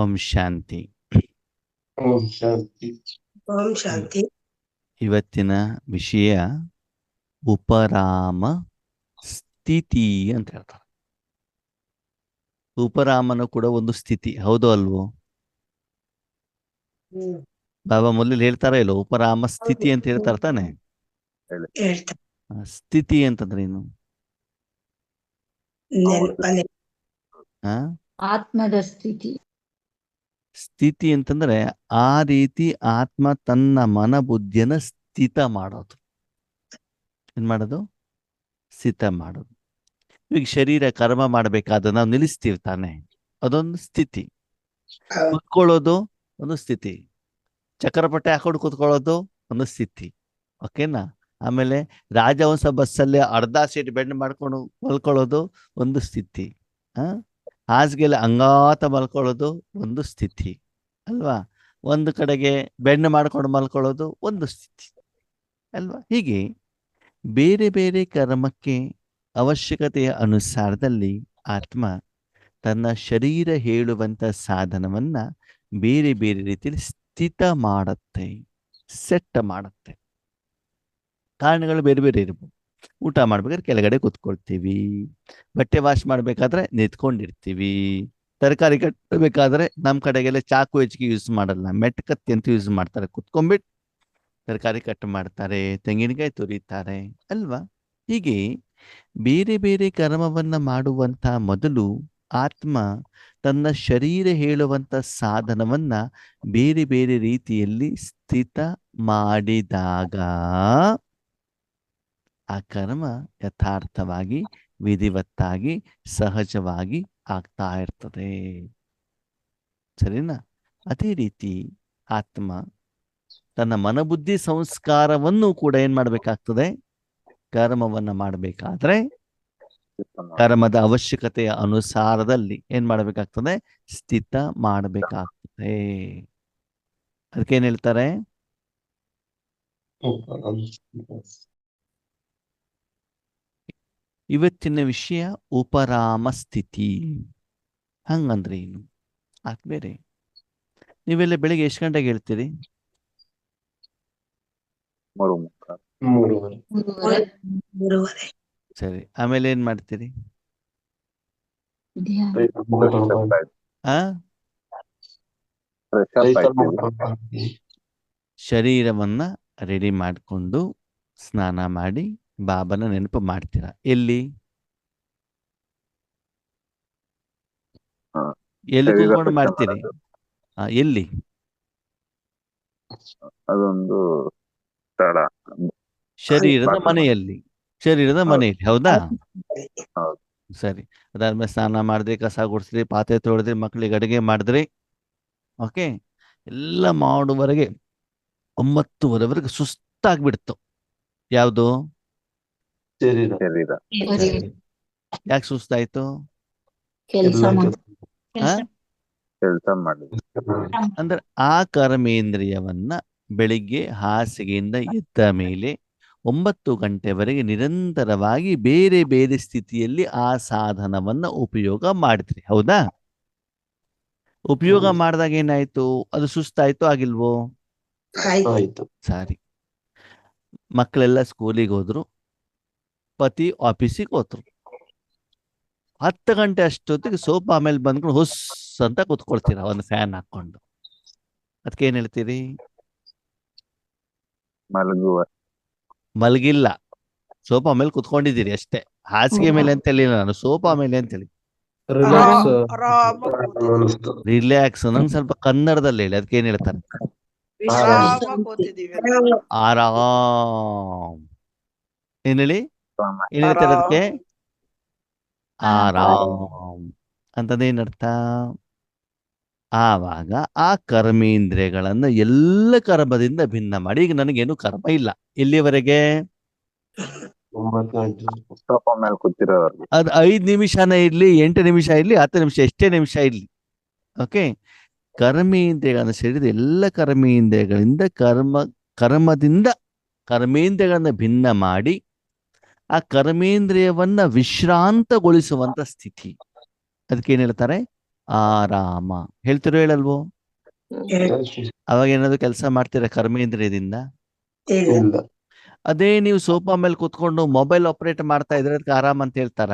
ಓಂ ಶಾಂತಿ. ಓಂ ಶಾಂತಿ. ಓಂ ಶಾಂತಿ. ಇವತ್ತಿನ ವಿಷಯ ಉಪರಾಮ ಸ್ಥಿತಿ ಅಂತ ಹೇಳ್ತಾರೆ. ಉಪರಾಮನ ಕೂಡ ಒಂದು ಸ್ಥಿತಿ, ಹೌದು ಅಲ್ವೋ? ಬಾಬಾ ಮೊದಲು ಹೇಳ್ತಾರ ಇಲ್ಲೋ, ಉಪರಾಮ ಸ್ಥಿತಿ ಅಂತ ಹೇಳ್ತಾರ ತಾನೆ. ಹೇಳ್ತಾರೆ. ಸ್ಥಿತಿ ಅಂತಂದ್ರೆ ಏನು? ಆತ್ಮದ ಸ್ಥಿತಿ. ಸ್ಥಿತಿ ಅಂತಂದ್ರೆ ಆ ರೀತಿ ಆತ್ಮ ತನ್ನ ಮನ ಬುದ್ಧಿಯನ್ನ ಸ್ಥಿತ ಮಾಡೋದು. ಏನ್ ಮಾಡೋದು? ಸ್ಥಿತ ಮಾಡೋದು. ಈಗ ಶರೀರ ಕರ್ಮ ಮಾಡ್ಬೇಕಾದ್ರೆ ನಾವು ನಿಲ್ಲಿಸ್ತೀವಿ ತಾನೆ, ಅದೊಂದು ಸ್ಥಿತಿ. ಕುತ್ಕೊಳ್ಳೋದು ಒಂದು ಸ್ಥಿತಿ. ಚಕ್ರಪಟ್ಟೆ ಹಾಕೊಂಡು ಕೂತ್ಕೊಳ್ಳೋದು ಒಂದು ಸ್ಥಿತಿ. ಓಕೆನಾ? ಆಮೇಲೆ ರಾಜವಂಶ ಬಸ್ಸಲ್ಲಿ ಅರ್ಧ ಸೀಟ್ ಬೆಂಡ್ ಮಾಡ್ಕೊಂಡು ಮಲ್ಕೊಳ್ಳೋದು ಒಂದು ಸ್ಥಿತಿ. ಹಾಸಿಗೆಯಲ್ಲಿ ಅಂಗಾತ ಮಲ್ಕೊಳ್ಳೋದು ಒಂದು ಸ್ಥಿತಿ ಅಲ್ವಾ? ಒಂದು ಕಡೆಗೆ ಬೆಂಡ್ ಮಾಡ್ಕೊಂಡು ಮಲ್ಕೊಳ್ಳೋದು ಒಂದು ಸ್ಥಿತಿ ಅಲ್ವಾ? ಹೀಗೆ ಬೇರೆ ಬೇರೆ ಕರ್ಮಕ್ಕೆ ಅವಶ್ಯಕತೆಯ ಅನುಸಾರದಲ್ಲಿ ಆತ್ಮ ತನ್ನ ಶರೀರ ಹೇಳುವಂತ ಸಾಧನವನ್ನ ಬೇರೆ ಬೇರೆ ರೀತಿಯಲ್ಲಿ ಸ್ಥಿತ ಮಾಡುತ್ತೆ, ಸೆಟ್ ಮಾಡುತ್ತೆ. ಕಾರಣಗಳು ಬೇರೆ ಬೇರೆ ಇರ್ಬೋದು. ಊಟ ಮಾಡ್ಬೇಕಾದ್ರೆ ಕೆಳಗಡೆ ಕೂತ್ಕೊಳ್ತೀವಿ, ಬಟ್ಟೆ ವಾಶ್ ಮಾಡ್ಬೇಕಾದ್ರೆ ನಿಂತ್ಕೊಂಡಿರ್ತೀವಿ, ತರಕಾರಿ ಕಟ್ಟಬೇಕಾದ್ರೆ ನಮ್ಮ ಕಡೆಗೆಲ್ಲ ಚಾಕು ಹೆಚ್ಚಿಗೆ ಯೂಸ್ ಮಾಡಲ್ಲ, ಮೆಟ್ಕತ್ತಿ ಅಂತ ಯೂಸ್ ಮಾಡ್ತಾರೆ. ಕುತ್ಕೊಂಡ್ಬಿಟ್ಟು ತರಕಾರಿ ಕಟ್ ಮಾಡ್ತಾರೆ, ತೆಂಗಿನಕಾಯಿ ತುರಿತಾರೆ ಅಲ್ವಾ? ಹೀಗೆ ಬೇರೆ ಬೇರೆ ಕರ್ಮವನ್ನ ಮಾಡುವಂತ ಮೊದಲು ಆತ್ಮ ತನ್ನ ಶರೀರ ಹೇಳುವಂತ ಸಾಧನವನ್ನ ಬೇರೆ ಬೇರೆ ರೀತಿಯಲ್ಲಿ ಸ್ಥಿತ ಮಾಡಿದಾಗ ಆ ಕರ್ಮ ಯಥಾರ್ಥವಾಗಿ ವಿಧಿವತ್ತಾಗಿ ಸಹಜವಾಗಿ ಆಗ್ತಾ ಇರ್ತದೆ. ಸರಿನಾ? ಅದೇ ರೀತಿ ಆತ್ಮ ತನ್ನ ಮನಬುದ್ಧಿ ಸಂಸ್ಕಾರವನ್ನು ಕೂಡ ಏನ್ ಮಾಡ್ಬೇಕಾಗ್ತದೆ? ಕರ್ಮವನ್ನ ಮಾಡಬೇಕಾದ್ರೆ ಕರ್ಮದ ಅವಶ್ಯಕತೆಯ ಅನುಸಾರದಲ್ಲಿ ಏನ್ ಮಾಡಬೇಕಾಗ್ತದೆ? ಸ್ಥಿತ ಮಾಡಬೇಕಾಗ್ತದೆ. ಅದಕ್ಕೇನ್ ಹೇಳ್ತಾರೆ? ಇವತ್ತಿನ ವಿಷಯ ಉಪರಾಮ ಸ್ಥಿತಿ. ಹಂಗಂದ್ರೆ ಏನು? ಬೇರೆ ನೀವೆಲ್ಲ ಬೆಳಿಗ್ಗೆ ಎಷ್ಟು ಗಂಟೆಗೆ ಹೇಳ್ತೀರಿ? 3:30. ಸರಿ, ಆಮೇಲೆ ಏನ್ ಮಾಡ್ತೀರಿ? ಶರೀರವನ್ನ ರೆಡಿ ಮಾಡಿಕೊಂಡು ಸ್ನಾನ ಮಾಡಿ ಬಾಬನ ನೆನಪು ಮಾಡ್ತೀರಾ. ಎಲ್ಲಿ ಎಲ್ಲಿ ಕೂತ್ಕೊಂಡು ಮಾಡ್ತೀರಿ? ಎಲ್ಲಿ? ಅದೊಂದು ಸ್ಥಳ, ಶರೀರದ ಮನೆಯಲ್ಲಿ. ಶರೀರದ ಮನೆಯಲ್ಲಿ, ಹೌದಾ? ಸರಿ. ಅದಾದ್ಮೇಲೆ ಸ್ನಾನ ಮಾಡಿದ್ರಿ, ಕಸ ಗುಡಿಸಿದ್ರಿ, ಪಾತ್ರೆ ತೊಳೆದ್ರಿ, ಮಕ್ಳಿಗೆ ಅಡುಗೆ ಮಾಡಿದ್ರಿ. ಓಕೆ, ಎಲ್ಲ ಮಾಡುವವರೆಗೆ 9:30ವರೆಗೆ ಸುಸ್ತಾಗ್ಬಿಡ್ತು. ಯಾವುದು? ಶರೀರ. ಯಾಕೆ ಸುಸ್ತಾಯ್ತು? ಕೆಲಸ ಮಾಡಿದ್ರು. ಅಂದ್ರೆ ಆ ಕರ್ಮೇಂದ್ರಿಯವನ್ನ ಬೆಳಿಗ್ಗೆ ಹಾಸಿಗೆಯಿಂದ ಎದ್ದ ಮೇಲೆ 9 ಗಂಟೆವರೆಗೆ ನಿರಂತರವಾಗಿ ಬೇರೆ ಬೇರೆ ಸ್ಥಿತಿಯಲ್ಲಿ ಆ ಸಾಧನವನ್ನ ಉಪಯೋಗ ಮಾಡಿದ್ರಿ, ಹೌದಾ? ಉಪಯೋಗ ಮಾಡಿದಾಗ ಏನಾಯ್ತು? ಅದು ಸುಸ್ತಾಯ್ತು, ಆಗಿಲ್ವೋ? ಸರಿ. ಮಕ್ಕಳೆಲ್ಲ ಸ್ಕೂಲಿಗೆ ಹೋದ್ರು, ಪತಿ ಆಫೀಸಿಗೆ ಹೋದ್ರು. 10 ಗಂಟೆ ಅಷ್ಟೊತ್ತಿಗೆ ಸೋಫಾ ಮೇಲೆ ಬಂದ್ಕೊಂಡು ಹುಸ್ ಅಂತ ಕೂತ್ಕೊಳ್ತೀರ, ಒಂದು ಫ್ಯಾನ್ ಹಾಕೊಂಡು. ಅದಕ್ಕೆ ಏನ್ ಹೇಳ್ತೀರಿ? ಮಲಗಿಲ್ಲ, ಸೋಫಾ ಮೇಲೆ ಕುತ್ಕೊಂಡಿದ್ದೀರಿ ಅಷ್ಟೇ. ಹಾಸಿಗೆ ಮೇಲೆ ಅಂತ ಹೇಳಿಲ್ಲ ನಾನು, ಸೋಫಾ ಮೇಲೆ ಅಂತ ಹೇಳಿ. ರಿಲ್ಯಾಕ್ಸ್. ನಂಗೆ ಸ್ವಲ್ಪ ಕನ್ನಡದಲ್ಲಿ ಹೇಳಿ, ಅದಕ್ಕೆ ಏನ್ ಹೇಳ್ತಾರೆ? ಆರಾಮ್. ಏನ್ ಹೇಳಿ? ಏನ್ ಹೇಳ್ತಾರೆ ಅದಕ್ಕೆ? ಆರಾಮ್ ಅಂತದೇನರ್ಥ? ಆವಾಗ ಆ ಕರ್ಮೇಂದ್ರಿಯಗಳನ್ನ ಎಲ್ಲ ಕರ್ಮದಿಂದ ಭಿನ್ನ ಮಾಡಿ, ಈಗ ನನಗೇನು ಕರ್ಮ ಇಲ್ಲ ಎಲ್ಲಿವರೆಗೆ? ಅದು 5 ನಿಮಿಷನೇ ಇರ್ಲಿ, 8 ನಿಮಿಷ ಇರ್ಲಿ, 10 ನಿಮಿಷ, ಎಷ್ಟೇ ನಿಮಿಷ ಇರ್ಲಿ. ಓಕೆ, ಕರ್ಮೇಂದ್ರಿಯಗಳನ್ನ ಸೇರಿದ ಎಲ್ಲ ಕರ್ಮೇಂದ್ರಿಯಗಳಿಂದ ಕರ್ಮದಿಂದ ಕರ್ಮೇಂದ್ರಿಯಗಳನ್ನ ಭಿನ್ನ ಮಾಡಿ ಆ ಕರ್ಮೇಂದ್ರಿಯವನ್ನ ವಿಶ್ರಾಂತಗೊಳಿಸುವಂತ ಸ್ಥಿತಿ. ಅದಕ್ಕೇನ್ ಹೇಳ್ತಾರೆ? ಆರಾಮ. ಹೇಳ್ತಿರೋ ಹೇಳಲ್ವೋ? ಹೇಳ್- ಅವಾಗ ಏನಾದ್ರು ಕೆಲಸ ಮಾಡ್ತೀರಾ ಕರ್ಮೇಂದ್ರಿಯದಿಂದ? ಇಲ್ಲ. ಇಲ್ಲ. ಅದೇ ನೀವು ಸೋಫಾ ಮೇಲೆ ಕೂತ್ಕೊಂಡು ಮೊಬೈಲ್ ಆಪರೇಟ್ ಮಾಡ್ತಾ ಇದ್ರೆ ಅದಕ್ಕೆ ಆರಾಮ್ ಅಂತ ಹೇಳ್ತಾರ?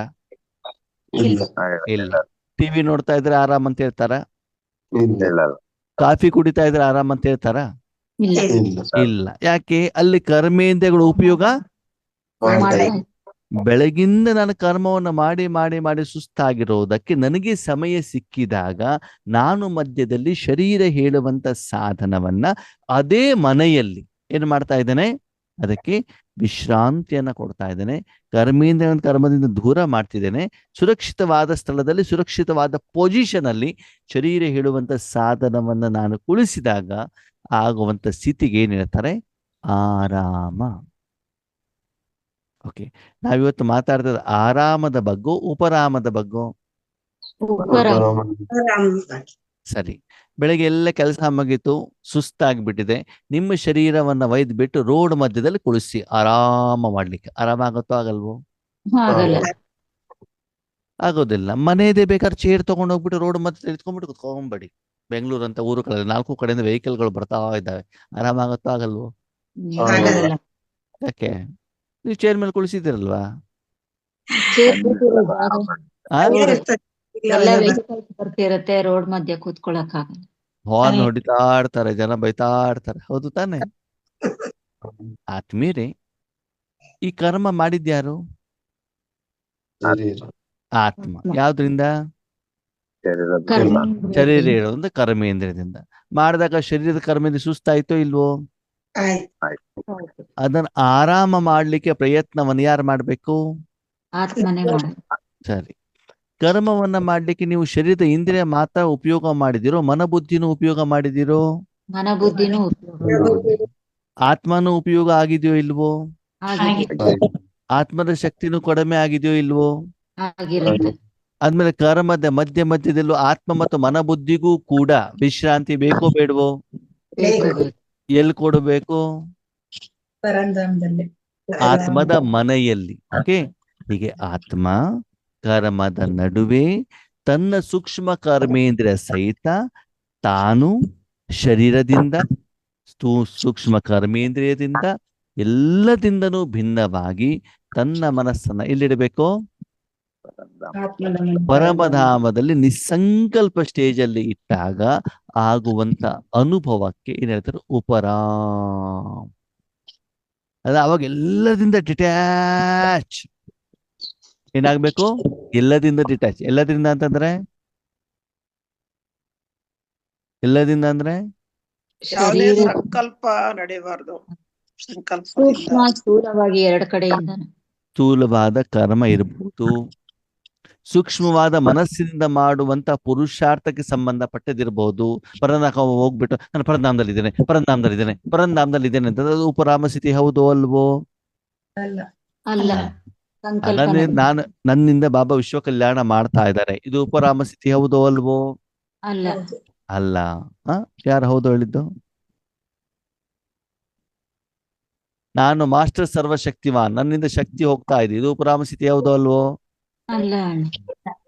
ಇಲ್ಲ. ಇಲ್ಲ. ಟಿವಿ ನೋಡ್ತಾ ಇದ್ರೆ ಆರಾಮ್ ಅಂತ ಹೇಳ್ತಾರ? ಇಲ್ಲ. ಇಲ್ಲ ಕಾಫಿ ಕುಡಿತಾ ಇದ್ರೆ ಆರಾಮ್ ಅಂತ ಹೇಳ್ತಾರ? ಇಲ್ಲ. ಇಲ್ಲ. ಇಲ್ಲ. ಯಾಕೆ? ಅಲ್ಲಿ ಕರ್ಮೇಂದ್ರಿಯಗಳು ಉಪಯೋಗ ಮಾಡ್ತಾ ಮಾಡ್ತಾ ಇಲ್ಲ. ಬೆಳಗಿಂದ ನಾನು ಕರ್ಮವನ್ನು ಮಾಡಿ ಮಾಡಿ ಮಾಡಿ ಸುಸ್ತಾಗಿರೋದಕ್ಕೆ ನನಗೆ ಸಮಯ ಸಿಕ್ಕಿದಾಗ ನಾನು ಮಧ್ಯದಲ್ಲಿ ಶರೀರ ಹೇಳುವಂತ ಸಾಧನವನ್ನ ಅದೇ ಮನೆಯಲ್ಲಿ ಏನು ಮಾಡ್ತಾ ಇದ್ದೇನೆ? ಅದಕ್ಕೆ ವಿಶ್ರಾಂತಿಯನ್ನ ಕೊಡ್ತಾ ಇದ್ದೇನೆ. ಕರ್ಮದಿಂದ ದೂರ ಮಾಡ್ತಿದ್ದೇನೆ. ಸುರಕ್ಷಿತವಾದ ಸ್ಥಳದಲ್ಲಿ ಸುರಕ್ಷಿತವಾದ ಪೊಸಿಷನ್ ಅಲ್ಲಿ ಶರೀರ ಹೇಳುವಂತ ಸಾಧನವನ್ನ ನಾನು ಕುಳಿಸಿದಾಗ ಆಗುವಂತ ಸ್ಥಿತಿಗೆ ಏನ್ ಹೇಳ್ತಾರೆ? ಆರಾಮ. ಓಕೆ, ನಾವಿವತ್ತು ಮಾತಾಡ್ತದ ಆರಾಮದ ಬಗ್ಗೋ ಉಪರಾಮದ ಬಗ್ಗೋ? ಉಪರ ಸರಿ. ಬೆಳಗ್ಗೆ ಎಲ್ಲ ಕೆಲಸ ಮುಗೀತು, ಸುಸ್ತಾಗ್ಬಿಟ್ಟಿದೆ. ನಿಮ್ಮ ಶರೀರವನ್ನ ಒಯ್ದು ಬಿಟ್ಟು ರೋಡ್ ಮಧ್ಯದಲ್ಲಿ ಕುಳಿಸಿ ಆರಾಮ ಮಾಡ್ಲಿಕ್ಕೆ ಆರಾಮ ಆಗುತ್ತೋ ಆಗಲ್ವೋ? ಆಗಲ್ಲ. ಆಗೋದಿಲ್ಲ. ಮನೆಯದೇ ಬೇಕಾದ್ರೆ ಚೇರ್ ತಗೊಂಡು ಹೋಗ್ಬಿಟ್ಟು ರೋಡ್ ಮಧ್ಯದಲ್ಲಿ ಇಟ್ಕೊಂಡ್ಬಿಟ್ಟು ಕುತ್ಕೊಂಡ್ಬೇಡಿ. ಬೆಂಗಳೂರು ಅಂತ ಊರು ಕಡೆ 4 ಕಡೆಯಿಂದ ವೆಹಿಕಲ್ಗಳು ಬರ್ತಾ ಇದ್ದಾವೆ. ಆರಾಮ ಆಗುತ್ತೋ ಆಗಲ್ವೋ? ಆಗಲ್ಲ. ಯಾಕೆ? ನೀವು ಚೇರ್ ಮೇಲೆ ಕುಳಿಸಿದಿರಲ್ವಾ? ಚೇರ್ ಕೂತಿರೋ ಜಾಗ ಆ ಎಲ್ಲ ವೆಹಿಕಲ್ಸ್ ಬರ್ತಿರತ್ತೆ, ರೋಡ್ ಮಧ್ಯೆ ಕೂತ್ಕೊಳಕ್ ಆಗಲ್ಲ. ಹಾರ್ನ್ ಹೊಡಿತಾ ಇರ್ತಾರೆ, ಜನ ಬೈತಾ ಇರ್ತಾರೆ. ಹೌದು ತಾನೆ? ಆತ್ಮೀಯರೇ, ಈ ಕರ್ಮ ಮಾಡಿದ್ಯಾರು? ಶರೀರ. ಆತ್ಮ. ಯಾವ್ದ್ರಿಂದ? ಕರ್ಮ ಶರೀರ ಹೇಳೋದ್ರಿಂದ ಕರ್ಮೇಂದ್ರಿಯದಿಂದ. ಮಾಡಿದಾಗ ಶರೀರದ ಕರ್ಮೇಂದ್ರಿಯ ಸುಸ್ತಾಯ್ತೋ ಇಲ್ವೋ? ಅದನ್ನ ಆರಾಮ ಮಾಡ್ಲಿಕ್ಕೆ ಪ್ರಯತ್ನವನ್ನು ಯಾರು ಮಾಡ್ಬೇಕು? ಆತ್ಮನೆ ಮಾಡ. ಸರಿ. ಕರ್ಮವನ್ನ ಮಾಡ್ಲಿಕ್ಕೆ ನೀವು ಶರೀರದ ಇಂದ್ರಿಯ ಮಾತ್ರ ಉಪಯೋಗ ಮಾಡಿದಿರೋ, ಮನಬುದ್ಧಿನೂ ಉಪಯೋಗ ಮಾಡಿದಿರೋ? ಮನಬುದ್ಧಿನೂ ಉಪಯೋಗ ಆತ್ಮನೂ ಉಪಯೋಗ ಆಗಿದೆಯೋ ಇಲ್ವೋ? ಆಗಿದೆ. ಆತ್ಮದ ಶಕ್ತಿನೂ ಕಡಿಮೆ ಆಗಿದೆಯೋ ಇಲ್ವೋ? ಆಗಿರುತ್ತೆ. ಆದ್ಮೇಲೆ ಕರ್ಮದ ಮಧ್ಯದಲ್ಲೂ ಆತ್ಮ ಮತ್ತು ಮನಬುದ್ಧಿಗೂ ಕೂಡ ವಿಶ್ರಾಂತಿ ಬೇಕೋ ಬೇಡವೋ? ಬೇಕು ಬೇಕು. ಎಲ್ಲಿ ಕೊಡಬೇಕು? ಪರಂಧಾಮದಲ್ಲಿ. ಆತ್ಮದ ಮನೆಯಲ್ಲಿ. ಓಕೆ, ಹೀಗೆ ಆತ್ಮ ಕರ್ಮದ ನಡುವೆ ತನ್ನ ಸೂಕ್ಷ್ಮ ಕರ್ಮೇಂದ್ರಿಯ ಸಹಿತ ತಾನು ಶರೀರದಿಂದ ಸೂಕ್ಷ್ಮ ಕರ್ಮೇಂದ್ರಿಯದಿಂದ ಎಲ್ಲದಿಂದನೂ ಭಿನ್ನವಾಗಿ ತನ್ನ ಮನಸ್ಸನ್ನ ಎಲ್ಲಿಡಬೇಕು? ಪರಮಧಾಮದಲ್ಲಿ ನಿಸ್ಸಂಕಲ್ಪ ಸ್ಟೇಜ್ ಅಲ್ಲಿ ಇಟ್ಟಾಗ ಆಗುವಂತ ಅನುಭವಕ್ಕೆ ಏನ್ ಹೇಳ್ತಾರೆ? ಉಪರಾಮ್. ಅದ ಅವಾಗ ಎಲ್ಲದಿಂದ ಡಿಟ್ಯಾಚ್ ಏನಾಗ್ಬೇಕು? ಎಲ್ಲದಿಂದ ಡಿಟ್ಯಾಚ್. ಎಲ್ಲದಿಂದ ಅಂತಂದ್ರೆ ಎಲ್ಲದಿಂದ ಅಂದ್ರೆ ಯಾವುದೇ ಶರೀರ ಸಂಕಲ್ಪ ನಡೆಯಬಾರ್ದು. ಸೂಕ್ಷ್ಮ ಸ್ಥೂಲವಾಗಿ ಎರಡು ಕಡೆಯಿಂದ ಸ್ಥೂಲವಾದ ಕರ್ಮ ಇರಬಹುದು, ಸೂಕ್ಷ್ಮವಾದ ಮನಸ್ಸಿನಿಂದ ಮಾಡುವಂತ ಪುರುಷಾರ್ಥಕ್ಕೆ ಸಂಬಂಧಪಟ್ಟದಿರಬಹುದು. ಹೋಗ್ಬಿಟ್ಟು ನಾನು ಪರಂಧಾಮದಲ್ಲಿದ್ದೇನೆ ಅಂತ ಅದು ಉಪರಾಮ ಸ್ಥಿತಿ ಹೌದು ಅಲ್ವೋ? ಅಲ್ಲ. ಸಂಕಲ್ಪ ಹಾಗಾದ್ರೆ ನನ್ನಿಂದ ಬಾಬಾ ವಿಶ್ವ ಕಲ್ಯಾಣ ಮಾಡ್ತಾ ಇದ್ದಾರೆ, ಇದು ಉಪರಾಮ ಸ್ಥಿತಿ ಹೌದೋ ಅಲ್ವೋ? ಅಲ್ಲ. ಅಲ್ಲ. ಯಾರು ಹೌದು ಹೇಳಿದ್ದು? ನಾನು ಮಾಸ್ಟರ್ ಸರ್ವಶಕ್ತಿವಾನ್, ನನ್ನಿಂದ ಶಕ್ತಿ ಹೋಗ್ತಾ ಇದೆ, ಇದು ಉಪರಾಮ ಸ್ಥಿತಿ ಹೌದೋ ಅಲ್ವೋ? ಅಲ್ಲ.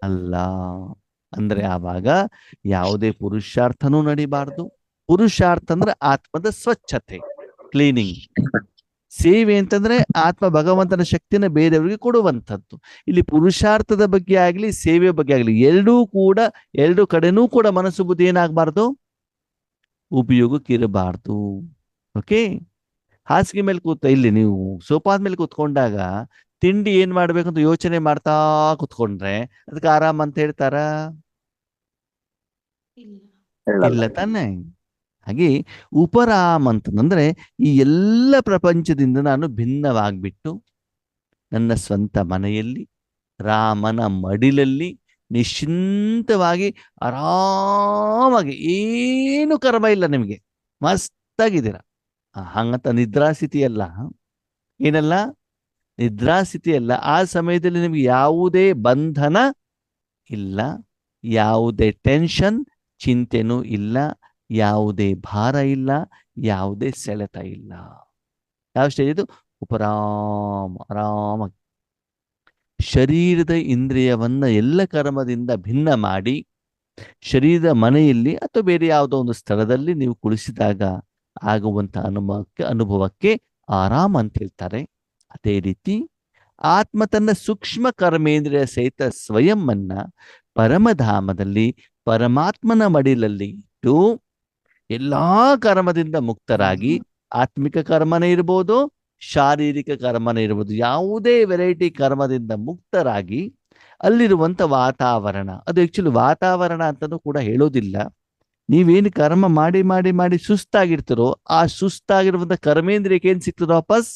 ಅಲ್ಲ. ಅಂದ್ರೆ ಆವಾಗ ಯಾವುದೇ ಪುರುಷಾರ್ಥನೂ ನಡಿಬಾರ್ದು. ಪುರುಷಾರ್ಥ ಅಂದ್ರೆ ಆತ್ಮದ ಸ್ವಚ್ಛತೆ, ಕ್ಲೀನಿಂಗ್. ಸೇವೆ ಅಂತಂದ್ರೆ ಆತ್ಮ ಭಗವಂತನ ಶಕ್ತಿನ ಬೇರೆಯವರಿಗೆ ಕೊಡುವಂಥದ್ದು. ಇಲ್ಲಿ ಪುರುಷಾರ್ಥದ ಬಗ್ಗೆ ಆಗ್ಲಿ ಸೇವೆಯ ಬಗ್ಗೆ ಆಗ್ಲಿ ಎರಡು ಕಡೆನೂ ಕೂಡ ಮನಸ್ಸು ಬುದ್ಧಿ ಏನಾಗಬಾರ್ದು? ಉಪಯೋಗಕ್ಕಿರಬಾರ್ದು. ಓಕೆ, ಹಾಸಿಗೆ ಮೇಲೆ ಇಲ್ಲಿ ನೀವು ಸೋಫಾದ ಮೇಲೆ ಕೂತ್ಕೊಂಡಾಗ ತಿಂಡಿ ಏನ್ ಮಾಡ್ಬೇಕಂತ ಯೋಚನೆ ಮಾಡ್ತಾ ಕೂತ್ಕೊಂಡ್ರೆ ಅದಕ್ಕೆ ಆರಾಮ ಅಂತ ಹೇಳ್ತಾರ? ಇಲ್ಲ ತಾನೆ? ಹಾಗೆ ಉಪರಾಮ್ ಅಂತಂದ್ರೆ ಈ ಎಲ್ಲ ಪ್ರಪಂಚದಿಂದ ನಾನು ಭಿನ್ನವಾಗ್ಬಿಟ್ಟು ನನ್ನ ಸ್ವಂತ ಮನೆಯಲ್ಲಿ ರಾಮನ ಮಡಿಲಲ್ಲಿ ನಿಶ್ಚಿಂತವಾಗಿ ಆರಾಮಾಗಿ, ಏನು ಕರ್ಮ ಇಲ್ಲ ನಿಮಗೆ, ಮಸ್ತಾಗಿದ್ದೀರ. ಹಂಗಂತ ನಿದ್ರಾಸ್ಥಿತಿ ಅಲ್ಲ. ಏನಲ್ಲ? ನಿದ್ರಾಸ್ಥಿತಿ ಅಲ್ಲ. ಆ ಸಮಯದಲ್ಲಿ ನಿಮ್ಗೆ ಯಾವುದೇ ಬಂಧನ ಇಲ್ಲ, ಯಾವುದೇ ಟೆನ್ಷನ್ ಚಿಂತೆನೂ ಇಲ್ಲ, ಯಾವುದೇ ಭಾರ ಇಲ್ಲ, ಯಾವುದೇ ಸೆಳೆತ ಇಲ್ಲ. ಯಾವ ಸ್ಟೇಜ್ ಇದು? ಉಪರಾಮ. ಆರಾಮಾಗಿ ಶರೀರದ ಇಂದ್ರಿಯವನ್ನ ಎಲ್ಲ ಕರ್ಮದಿಂದ ಭಿನ್ನ ಮಾಡಿ ಶರೀರದ ಮನೆಯಲ್ಲಿ ಅಥವಾ ಬೇರೆ ಯಾವುದೋ ಒಂದು ಸ್ಥಳದಲ್ಲಿ ನೀವು ಕುಳಿಸಿದಾಗ ಆಗುವಂತ ಅನುಭವಕ್ಕೆ ಆರಾಮ್ ಅಂತ ಹೇಳ್ತಾರೆ. ಅದೇ ರೀತಿ ಆತ್ಮ ತನ್ನ ಸೂಕ್ಷ್ಮ ಕರ್ಮೇಂದ್ರಿಯ ಸಹಿತ ಸ್ವಯಂ ಅನ್ನ ಪರಮಧಾಮದಲ್ಲಿ ಪರಮಾತ್ಮನ ಮಡಿಲಲ್ಲಿ ಇಟ್ಟು ಎಲ್ಲಾ ಕರ್ಮದಿಂದ ಮುಕ್ತರಾಗಿ, ಆತ್ಮಿಕ ಕರ್ಮನೇ ಇರ್ಬೋದು, ಶಾರೀರಿಕ ಕರ್ಮನೇ ಇರ್ಬೋದು, ಯಾವುದೇ ವೆರೈಟಿ ಕರ್ಮದಿಂದ ಮುಕ್ತರಾಗಿ ಅಲ್ಲಿರುವಂತ ವಾತಾವರಣ, ಅದು ಆಕ್ಚುಲಿ ವಾತಾವರಣ ಅಂತಲೂ ಕೂಡ ಹೇಳೋದಿಲ್ಲ. ನೀವೇನು ಕರ್ಮ ಮಾಡಿ ಮಾಡಿ ಮಾಡಿ ಸುಸ್ತಾಗಿರ್ತೀರೋ ಆ ಸುಸ್ತಾಗಿರುವಂತ ಕರ್ಮೇಂದ್ರಿಯಕ್ಕೆ ಏನ್ ಸಿಗ್ತದೆ? ವಾಪಸ್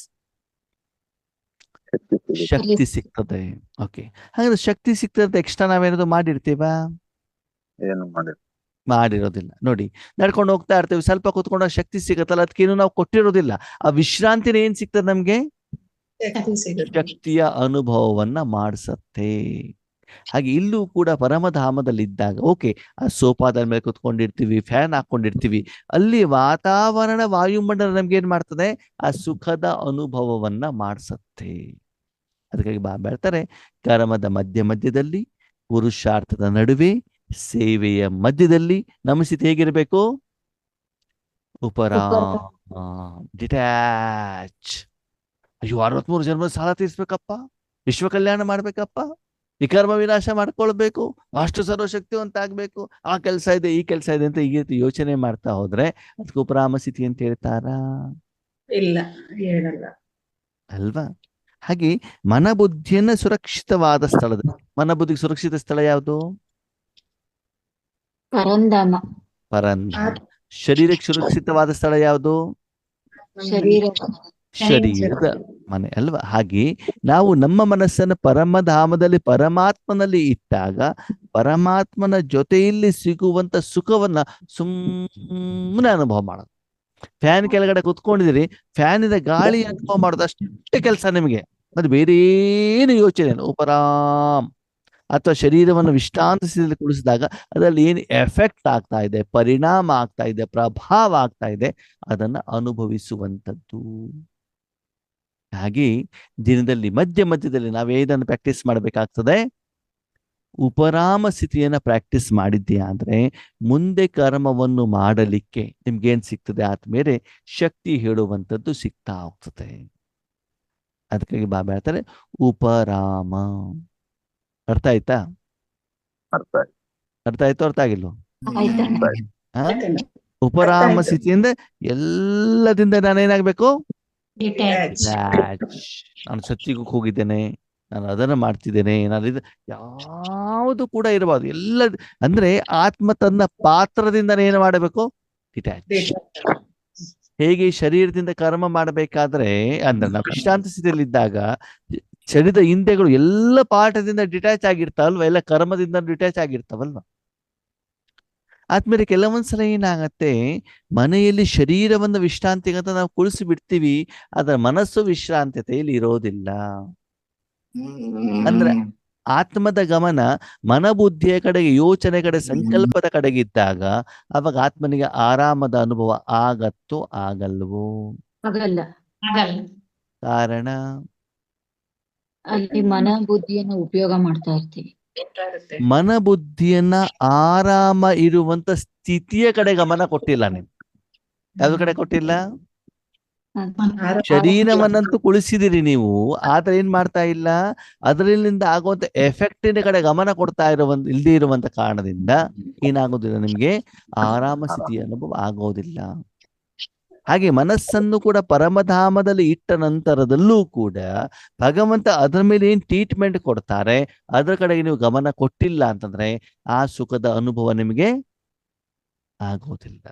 ಶಕ್ತಿ ಸಿಗ್ತದೆ. ಓಕೆ, ಹಾಗಾದ್ರೆ ಶಕ್ತಿ ಸಿಗ್ತದೆ ಎಕ್ಸ್ಟ್ರಾ ನಾವೇನಾದ್ರು ಮಾಡಿರ್ತೀವ? ಏನು ಮಾಡಿರೋದಿಲ್ಲ. ನೋಡಿ, ನಡ್ಕೊಂಡು ಹೋಗ್ತಾ ಇರ್ತೀವಿ, ಸ್ವಲ್ಪ ಕುತ್ಕೊಂಡಾಗ ಶಕ್ತಿ ಸಿಗತ್ತಲ್ಲ, ಅದಕ್ಕೇನು ನಾವು ಕೊಟ್ಟಿರೋದಿಲ್ಲ. ಆ ವಿಶ್ರಾಂತಿನ ಏನ್ ಸಿಗ್ತದೆ ನಮ್ಗೆ? ಶಕ್ತಿಯ ಅನುಭವವನ್ನ ಮಾಡಿಸತ್ತೆ. ಹಾಗೆ ಇಲ್ಲೂ ಕೂಡ ಪರಮಧಾಮದಲ್ಲಿದ್ದಾಗ ಓಕೆ, ಆ ಸೋಫಾದ ಮೇಲೆ ಕುತ್ಕೊಂಡಿರ್ತೀವಿ, ಫ್ಯಾನ್ ಹಾಕೊಂಡಿರ್ತೀವಿ, ಅಲ್ಲಿ ವಾತಾವರಣ ವಾಯುಮಂಡಲ ನಮ್ಗೆ ಏನ್ ಮಾಡ್ತದೆ? ಆ ಸುಖದ ಅನುಭವವನ್ನ ಮಾಡಿಸತ್ತೆ. ಅದಕ್ಕಾಗಿ ಹೇಳ್ತಾರೆ, ಕರ್ಮದ ಮಧ್ಯದಲ್ಲಿ, ಪುರುಷಾರ್ಥದ ನಡುವೆ, ಸೇವೆಯ ಮಧ್ಯದಲ್ಲಿ ನಮ್ಮ ಸ್ಥಿತಿ ಹೇಗಿರ್ಬೇಕು? ಡಿಟ್ಯಾಚ್. ಅಯ್ಯೋ, 63 ಜನ್ಮದ ಸಾಲ ತೀರ್ಸ್ಬೇಕಪ್ಪ, ವಿಶ್ವ ಕಲ್ಯಾಣ ಮಾಡ್ಬೇಕಪ್ಪ, ಈ ಕರ್ಮ ವಿನಾಶ ಮಾಡ್ಕೊಳ್ಬೇಕು, ಅಷ್ಟು ಸರ್ವಶಕ್ತಿವಂತ ಆಗ್ಬೇಕು, ಆ ಕೆಲಸ ಇದೆ ಈ ಕೆಲಸ ಇದೆ ಅಂತ ಈ ರೀತಿ ಯೋಚನೆ ಮಾಡ್ತಾ ಹೋದ್ರೆ ಅದಕ್ಕೆ ಉಪರಾಮ ಸ್ಥಿತಿ ಅಂತ ಹೇಳ್ತಾರಾ? ಇಲ್ಲ, ಹೇಳಲ್ಲ ಅಲ್ವಾ? ಹಾಗೆ ಮನಬುದ್ಧಿಯನ್ನ ಸುರಕ್ಷಿತವಾದ ಸ್ಥಳದಲ್ಲಿ, ಮನಬುದ್ಧಿಗೆ ಸುರಕ್ಷಿತ ಸ್ಥಳ ಯಾವುದು? ಪರಂಧಾಮ. ಶರೀರಕ್ಕೆ ಸುರಕ್ಷಿತವಾದ ಸ್ಥಳ ಯಾವುದು? ಶರೀರದ ಮನೆ ಅಲ್ವಾ? ಹಾಗೆ ನಾವು ನಮ್ಮ ಮನಸ್ಸನ್ನು ಪರಮಧಾಮದಲ್ಲಿ ಪರಮಾತ್ಮನಲ್ಲಿ ಇಟ್ಟಾಗ ಪರಮಾತ್ಮನ ಜೊತೆಯಲ್ಲಿ ಸಿಗುವಂತ ಸುಖವನ್ನ ಸುಮ್ಮನೆ ಅನುಭವ ಮಾಡೋದು. ಫ್ಯಾನ್ ಕೆಳಗಡೆ ಕುತ್ಕೊಂಡಿದ್ದೀರಿ, ಫ್ಯಾನಿನ ಗಾಳಿ ಅನುಭವ ಮಾಡೋದು ಅಷ್ಟೇ ಕೆಲಸ ನಿಮಗೆ, ಮತ್ತೆ ಬೇರೆ ಏನು ಯೋಚನೆ ಉಪರಾಮ್. ಅಥವಾ ಶರೀರವನ್ನು ವಿಶ್ರಾಂತ ಸ್ಥಿತಿಯಲ್ಲಿ ಕುಳಿಸಿದಾಗ ಅದರಲ್ಲಿ ಏನು ಎಫೆಕ್ಟ್ ಆಗ್ತಾ ಇದೆ, ಪರಿಣಾಮ ಆಗ್ತಾ ಇದೆ, ಪ್ರಭಾವ ಆಗ್ತಾ ಇದೆ, ಅದನ್ನ ಅನುಭವಿಸುವಂಥದ್ದು. ಹಾಗೆ ದಿನದಲ್ಲಿ ಮಧ್ಯದಲ್ಲಿ ನಾವೇದನ್ನು ಪ್ರಾಕ್ಟೀಸ್ ಮಾಡಬೇಕಾಗ್ತದೆ? ಉಪರಾಮ ಸ್ಥಿತಿಯನ್ನ ಪ್ರಾಕ್ಟೀಸ್ ಮಾಡಿದ್ಯಾ ಅಂದ್ರೆ ಮುಂದೆ ಕರ್ಮವನ್ನು ಮಾಡಲಿಕ್ಕೆ ನಿಮ್ಗೇನ್ ಸಿಗ್ತದೆ? ಆದ್ಮೇಲೆ ಶಕ್ತಿ ಹೇಳುವಂಥದ್ದು ಸಿಗ್ತಾ ಹೋಗ್ತದೆ. ಅದಕ್ಕಾಗಿ ಬಾಬಾ ಹೇಳ್ತಾರೆ ಉಪರಾಮ. ಅರ್ಥ ಆಯ್ತಾ? ಅರ್ಥ ಆಯ್ತು? ಅರ್ಥ ಆಗಿಲ್ವ? ಉಪರಾಮ ಸ್ಥಿತಿಯಿಂದ ಎಲ್ಲದಿಂದ ನಾನೇನಾಗ್ಬೇಕು? ನಾನು ಸತ್ಯಕ್ಕೆ ಹೋಗಿದ್ದೇನೆ, ನಾನು ಅದನ್ನ ಮಾಡ್ತಿದ್ದೇನೆ, ನಾನು ಯಾವುದು ಕೂಡ ಇರಬಾರ್ದು. ಎಲ್ಲ ಅಂದ್ರೆ ಆತ್ಮ ತನ್ನ ಪಾತ್ರದಿಂದ ಏನು ಮಾಡಬೇಕು? ಡಿಟ್ಯಾಚ್. ಹೇಗೆ ಶರೀರದಿಂದ ಕರ್ಮ ಮಾಡಬೇಕಾದ್ರೆ ಅಂದ್ರೆ ನಾವು ವಿಶ್ರಾಂತಿ ಸ್ಥಿತಿಯಲ್ಲಿದ್ದಾಗ ಶರೀರದ ಇಂದ್ರಿಯಗಳು ಎಲ್ಲ ಪಾಠದಿಂದ ಡಿಟ್ಯಾಚ್ ಆಗಿರ್ತಾವಲ್ವ, ಎಲ್ಲ ಕರ್ಮದಿಂದ ಡಿಟ್ಯಾಚ್ ಆಗಿರ್ತಾವಲ್ವ. ಆದ್ಮೇಲೆ ಕೆಲವೊಂದ್ಸಲ ಏನಾಗತ್ತೆ, ಮನೆಯಲ್ಲಿ ಶರೀರವನ್ನು ವಿಶ್ರಾಂತಿಗಂತ ನಾವು ಕುಳಿಸಿ ಬಿಡ್ತೀವಿ, ಅದರ ಮನಸ್ಸು ವಿಶ್ರಾಂತತೆಯಲ್ಲಿ ಇರೋದಿಲ್ಲ. ಅಂದ್ರೆ ಆತ್ಮದ ಗಮನ ಮನಬುದ್ಧಿಯ ಕಡೆಗೆ, ಯೋಚನೆ ಕಡೆ, ಸಂಕಲ್ಪದ ಕಡೆಗಿದ್ದಾಗ ಅವಾಗ ಆತ್ಮನಿಗೆ ಆರಾಮದ ಅನುಭವ ಆಗತ್ತೋ ಆಗಲ್ವೋ? ಆಗಲ್ಲ. ಕಾರಣ ಅಲ್ಲಿ ಮನ ಬುದ್ಧಿಯನ್ನು ಉಪಯೋಗ ಮಾಡ್ತಾ ಇರ್ತೀವಿ. ಮನಬುದ್ಧಿಯನ್ನ ಆರಾಮ ಇರುವಂತ ಸ್ಥಿತಿಯ ಕಡೆ ಗಮನ ಕೊಟ್ಟಿಲ್ಲ ನೀವು. ಯಾವ್ದು ಕಡೆ ಕೊಟ್ಟಿಲ್ಲ? ಶರೀರವನ್ನಂತೂ ಕುಳಿಸಿದಿರಿ ನೀವು, ಆದ್ರೆ ಏನ್ ಮಾಡ್ತಾ ಇಲ್ಲ, ಅದರಿಂದ ಆಗುವಂತ ಎಫೆಕ್ಟಿನ ಕಡೆ ಗಮನ ಕೊಡ್ತಾ ಇಲ್ಲದೆ ಇರುವಂತ ಕಾರಣದಿಂದ ಏನಾಗೋದಿಲ್ಲ, ನಿಮ್ಗೆ ಆರಾಮ ಸ್ಥಿತಿಯ ಅನುಭವ ಆಗೋದಿಲ್ಲ. ಹಾಗೆ ಮನಸ್ಸನ್ನು ಕೂಡ ಪರಮಧಾಮದಲ್ಲಿ ಇಟ್ಟ ನಂತರದಲ್ಲೂ ಕೂಡ ಭಗವಂತ ಅದರ ಮೇಲೆ ಏನ್ ಟ್ರೀಟ್ಮೆಂಟ್ ಕೊಡ್ತಾರೆ ಅದರ ಕಡೆಗೆ ನೀವು ಗಮನ ಕೊಟ್ಟಿಲ್ಲ ಅಂತಂದ್ರೆ ಆ ಸುಖದ ಅನುಭವ ನಿಮಗೆ ಆಗೋದಿಲ್ಲ.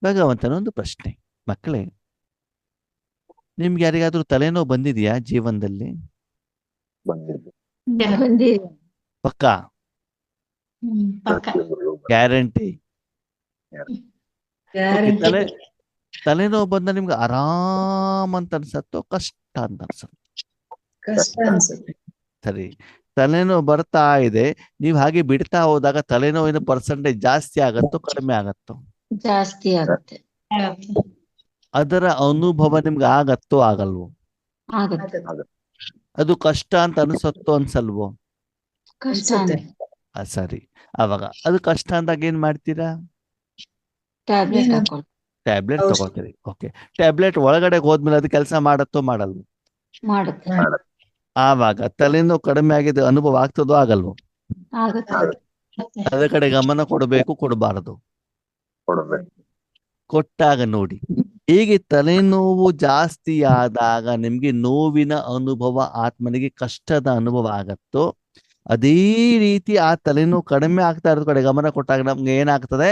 ಭಗವಂತನ ಒಂದು ಪ್ರಶ್ನೆ, ಮಕ್ಕಳೇ, ನಿಮ್ಗೆ ಯಾರಿಗಾದ್ರೂ ತಲೆನೋವು ಬಂದಿದೆಯಾ ಜೀವನದಲ್ಲಿ? ಪಕ್ಕಾ? ಗ್ಯಾರಂಟಿ? ತಲೆನೋವು ಬಂದ ನಿಮ್ಗೆ ಆರಾಮ್ ಅಂತ ಅನ್ಸತ್ತೋ ಕಷ್ಟ ಅಂತ ಅನ್ಸತ್ತೆ? ಸರಿ, ತಲೆನೋವು ಬರ್ತಾ ಇದೆ, ನೀವ್ ಹಾಗೆ ಬಿಡ್ತಾ ಹೋದಾಗ ತಲೆನೋವಿನ ಪರ್ಸೆಂಟೇಜ್ ಜಾಸ್ತಿ ಆಗತ್ತೋ ಕಡಿಮೆ ಆಗತ್ತೋ? ಜಾಸ್ತಿ ಆಗುತ್ತೆ. ಅದರ ಅನುಭವ ನಿಮ್ಗೆ ಆಗತ್ತೋ ಆಗಲ್ವೋ? ಆಗುತ್ತೆ. ಅದು ಕಷ್ಟ ಅಂತ ಅನ್ಸತ್ತೋ ಅನ್ಸಲ್ವೋ? ಕಷ್ಟ. ಸರಿ. ಅವಾಗ ಅದು ಕಷ್ಟ ಅಂದಾಗ ಏನ್ ಮಾಡ್ತೀರಾ? ಟ್ಯಾಬ್ಲೆಟ್ ಹಾಕೊಳ್ಳಿ. ಟ್ಯಾಬ್ಲೆಟ್ ಔಷಧಿ. ತಗೋತೀರಿ. ಓಕೆ. ಟ್ಯಾಬ್ಲೆಟ್ ಒಳಗಡೆ ಹೋದ್ಮೇಲೆ ಅದು ಕೆಲಸ ಮಾಡತ್ತೋ ಮಾಡಲ್ವೋ? ಮಾಡುತ್ತೆ. ಆವಾಗ ತಲೆನೋವು ಕಡಿಮೆ ಆಗಿದ ಅನುಭವ ಆಗ್ತದೋ ಆಗಲ್ವೋ? ಆಗುತ್ತೆ. ಅದ್ರ ಕಡೆ ಗಮನ ಕೊಡಬೇಕು, ಕೊಡಬಾರದು? ಕೊಡ್ಬೇಕು. ಕೊಟ್ಟಾಗ ನೋಡಿ, ಹೇಗೆ ತಲೆನೋವು ಜಾಸ್ತಿ ಆದಾಗ ನಿಮ್ಗೆ ನೋವಿನ ಅನುಭವ, ಆತ್ಮನಿಗೆ ಕಷ್ಟದ ಅನುಭವ ಆಗತ್ತೋ, ಅದೇ ರೀತಿ ಆ ತಲೆನೋವು ಕಡಿಮೆ ಆಗ್ತಾ ಇರೋದ್ ಕಡೆ ಗಮನ ಕೊಟ್ಟಾಗ ನಮ್ಗೆ ಏನಾಗ್ತದೆ?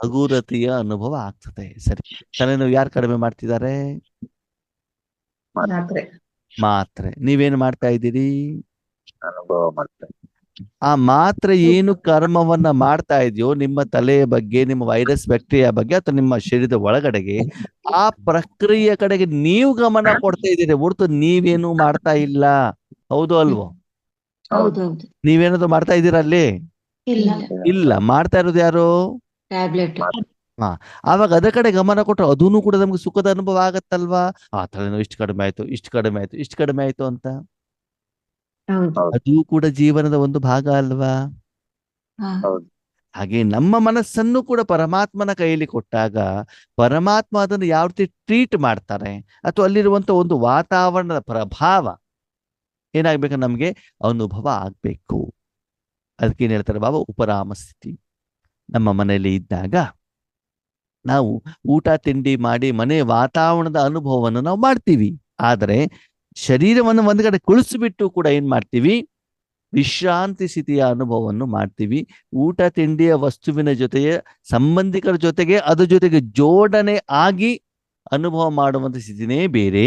ಹಗುರತೆಯ ಅನುಭವ ಆಗ್ತದೆ. ಸರಿ. ತಲೆನೋವು ಯಾರು ಕಡಿಮೆ ಮಾಡ್ತಿದ್ದಾರೆ? ಮಾತ್ರೆ. ನೀವೇನು ಮಾಡ್ತಾ ಇದ್ದೀರಿ? ಅನುಭವ ಮಾಡ್ತೇನೆ. ಆ ಮಾತ್ರೆ ಏನು ಕರ್ಮವನ್ನ ಮಾಡ್ತಾ ಇದೆಯೋ ನಿಮ್ಮ ತಲೆಯ ಬಗ್ಗೆ, ನಿಮ್ಮ ವೈರಸ್ ಬ್ಯಾಕ್ಟೀರಿಯಾ ಬಗ್ಗೆ, ಅಥವಾ ನಿಮ್ಮ ಶರೀರದ ಒಳಗಡೆಗೆ, ಆ ಪ್ರಕ್ರಿಯೆ ಕಡೆಗೆ ನೀವು ಗಮನ ಕೊಡ್ತಾ ಇದ್ದೀರಿ ಹೊರತು ನೀವೇನು ಮಾಡ್ತಾ ಇಲ್ಲ. ಹೌದು ಅಲ್ವೋ? ಹೌದೌದು. ನೀವೇನಾದ್ರು ಮಾಡ್ತಾ ಇದ್ದೀರಾ ಅಲ್ಲಿ? ಇಲ್ಲ. ಇಲ್ಲ. ಮಾಡ್ತಾ ಇರೋದು ಯಾರು? ಟ್ಯಾಬ್ಲೆಟ್. ಆವಾಗ ಅದ ಕಡೆ ಗಮನ ಕೊಟ್ಟರೆ ಅದೂ ಕೂಡ ನಮ್ಗೆ ಸುಖದ ಅನುಭವ ಆಗತ್ತಲ್ವಾ? ಆ ತಲೆನೋವು ಇಷ್ಟು ಕಡಿಮೆ ಆಯ್ತು, ಇಷ್ಟು ಕಡಿಮೆ ಆಯ್ತು, ಇಷ್ಟು ಕಡಿಮೆ ಆಯ್ತು ಅಂತ. ಹೌದು. ಅದು ಕೂಡ ಜೀವನದ ಒಂದು ಭಾಗ ಅಲ್ವಾ? ಹೌದು. ಹಾಗೆ ನಮ್ಮ ಮನಸ್ಸನ್ನು ಕೂಡ ಪರಮಾತ್ಮನ ಕೈಯಲ್ಲಿ ಕೊಟ್ಟಾಗ ಪರಮಾತ್ಮ ಅದನ್ನು ಯಾವ ರೀತಿ ಟ್ರೀಟ್ ಮಾಡ್ತಾರೆ, ಅಥವಾ ಅಲ್ಲಿರುವಂತ ಒಂದು ವಾತಾವರಣದ ಪ್ರಭಾವ ಏನಾಗ್ಬೇಕು? ನಮ್ಗೆ ಅನುಭವ ಆಗ್ಬೇಕು. ಅದಕ್ಕೇನ್ ಹೇಳ್ತಾರೆ ಬಾಬಾ? ಉಪರಾಮ ಸ್ಥಿತಿ. ನಮ್ಮ ಮನೆಯಲ್ಲಿ ಇದ್ದಾಗ ನಾವು ಊಟ ತಿಂಡಿ ಮಾಡಿ ಮನೆ ವಾತಾವರಣದ ಅನುಭವವನ್ನು ನಾವು ಮಾಡ್ತೀವಿ. ಆದರೆ ಶರೀರವನ್ನು ಒಂದು ಕಡೆ ಕುಳಿಸಿಬಿಟ್ಟು ಕೂಡ ಏನ್ ಮಾಡ್ತೀವಿ? ವಿಶ್ರಾಂತಿ ಸ್ಥಿತಿಯ ಅನುಭವವನ್ನು ಮಾಡ್ತೀವಿ. ಊಟ ತಿಂಡಿಯ ವಸ್ತುವಿನ ಜೊತೆಗೆ, ಸಂಬಂಧಿಕರ ಜೊತೆಗೆ, ಅದ್ರ ಜೊತೆಗೆ ಜೋಡಣೆ ಆಗಿ ಅನುಭವ ಮಾಡುವಂತ ಸ್ಥಿತಿನೇ ಬೇರೆ.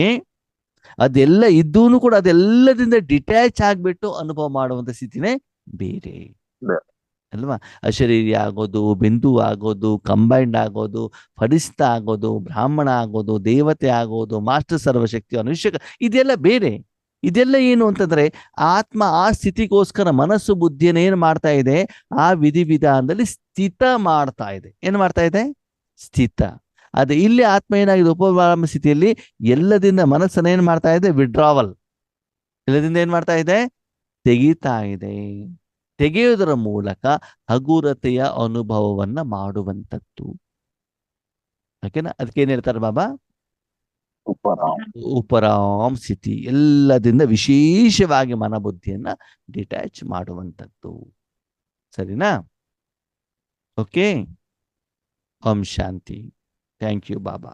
ಅದೆಲ್ಲ ಇದ್ದೂನು ಕೂಡ ಅದೆಲ್ಲದಿಂದ ಡಿಟ್ಯಾಚ್ ಆಗ್ಬಿಟ್ಟು ಅನುಭವ ಮಾಡುವಂತ ಸ್ಥಿತಿನೇ ಬೇರೆ ಅಲ್ವಾ? ಅಶರೀರಿ ಆಗೋದು, ಬಿಂದು ಆಗೋದು, ಕಂಬೈಂಡ್ ಆಗೋದು, ಫರಿಸ್ತ ಆಗೋದು, ಬ್ರಾಹ್ಮಣ ಆಗೋದು, ದೇವತೆ ಆಗೋದು, ಮಾಸ್ಟರ್ ಸರ್ವಶಕ್ತಿ ಅನುಷ್ಯಕ, ಇದೆಲ್ಲ ಬೇರೆ. ಇದೆಲ್ಲ ಏನು ಅಂತಂದ್ರೆ ಆತ್ಮ ಆ ಸ್ಥಿತಿಗೋಸ್ಕರ ಮನಸ್ಸು ಬುದ್ಧಿಯನ್ನು ಏನ್ ಮಾಡ್ತಾ ಇದೆ? ಆ ವಿಧಿವಿಧಾನದಲ್ಲಿ ಸ್ಥಿತ ಮಾಡ್ತಾ ಇದೆ. ಏನ್ ಮಾಡ್ತಾ ಇದೆ? ಸ್ಥಿತ. ಅದೇ ಇಲ್ಲಿ ಆತ್ಮ ಏನಾಗಿದೆ? ಉಪರಾಮ ಸ್ಥಿತಿಯಲ್ಲಿ ಎಲ್ಲದಿಂದ ಮನಸ್ಸನ್ನ ಏನ್ ಮಾಡ್ತಾ ಇದೆ? ವಿಡ್ರಾವಲ್. ಎಲ್ಲದಿಂದ ಏನ್ ಮಾಡ್ತಾ ಇದೆ? ತೆಗೀತಾ ಇದೆ. ತೆಗೆಯುವುದರ ಮೂಲಕ ಹಗುರತೆಯ ಅನುಭವವನ್ನ ಮಾಡುವಂಥದ್ದು. ಓಕೆನಾ? ಅದಕ್ಕೇನ್ ಹೇಳ್ತಾರೆ ಬಾಬಾ? ಉಪರಾಮ್ ಸ್ಥಿತಿ. ಎಲ್ಲದಿಂದ ವಿಶೇಷವಾಗಿ ಮನಬುದ್ಧಿಯನ್ನ ಡಿಟ್ಯಾಚ್ ಮಾಡುವಂಥದ್ದು. ಸರಿನಾ? ಓಕೆ. ಓಂ ಶಾಂತಿ. Thank you Baba.